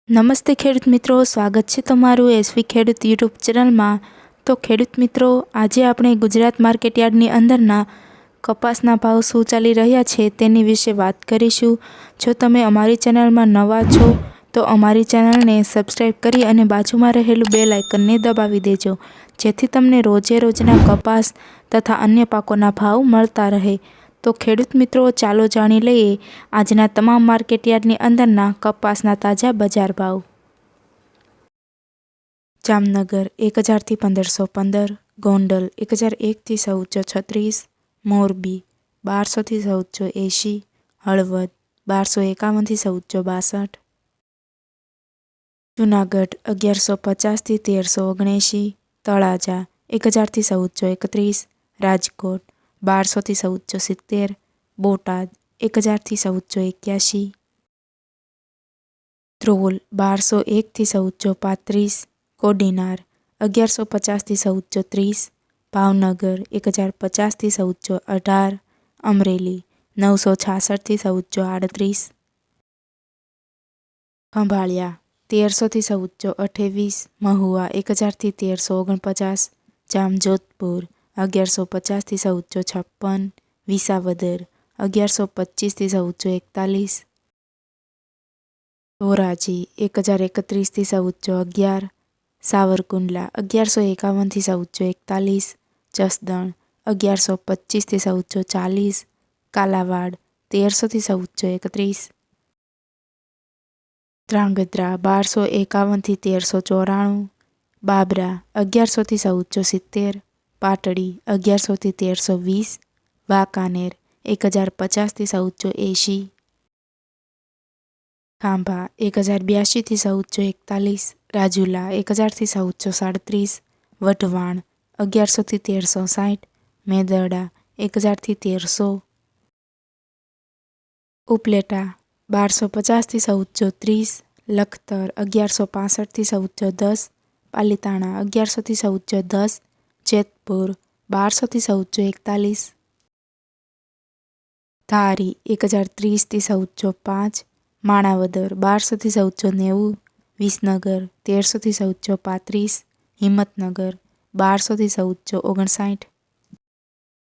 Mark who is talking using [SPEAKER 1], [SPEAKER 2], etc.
[SPEAKER 1] નમસ્તે ખેડૂત મિત્રો, સ્વાગત છે તમારું એસવી ખેડૂત યુટ્યુબ ચેનલમાં। તો ખેડૂત મિત્રો, આજે આપણે ગુજરાત માર્કેટયાર્ડની અંદરના કપાસના ભાવ શું ચાલી રહ્યા છે તેની વિશે વાત કરીશું। જો તમે અમારી ચેનલમાં નવા છો તો અમારી ચેનલને સબસ્ક્રાઈબ કરી અને બાજુમાં રહેલું બેલ આઇકનને દબાવી દેજો, જેથી તમને રોજે રોજના કપાસ તથા અન્ય પાકોના ભાવ મળતા રહે। તો ખેડૂત મિત્રો, ચાલો જાણી લઈએ આજના તમામ માર્કેટયાર્ડની અંદરના કપાસના તાજા બજાર ભાવ। જામનગર 1000 થી 1515, ગોંડલ 1001 થી 1436, મોરબી 1200 થી 1480, હળવદ 1251 થી 1462, જૂનાગઢ 1150 થી 1379, તળાજા 1000 થી 1431, રાજકોટ 1200 થી 1470, બોટાદ 1000 થી 1481, ધ્રોલ 1201 થી 1435, કોડીનાર 1150 થી 1430, ભાવનગર 1050 થી 1418, અમરેલી 966 થી 1438, ખંભાળિયા 1300 થી 1428, મહુવા 1000 થી 1349, જામજોધપુર 1150 થી 1456, વિસાવદર 1125 થી 1441, ધોરાજી 1031 થી 1411, સાવરકુંડલા 1151 થી 1441, જસદણ 1125 થી 1440, કાલાવાડ 1300 થી 1431, ધ્રાંગધ્રા 1251 થી 1394, બાબરા 1100 થી 1470, પાટડી 1100 થી 1320, વાંકાનેર 1050 થી 1480, ખાંભા 1082 થી 1441, રાજુલા 1000 થી 1437, વઢવાણ 1100 થી 1360, મેદરડા 1000 થી 1300, ઉપલેટા 1250 થી 1430, લખતર 1165 થી 1410, પાલીતાણા 1100 થી 1410, જેતપુર 1200 થી 1441, ધારી 1030 થી 1405, માણાવદર 1200 થી 1490, વિસનગર 1300 થી 1435, હિંમતનગર 1200 થી 1459,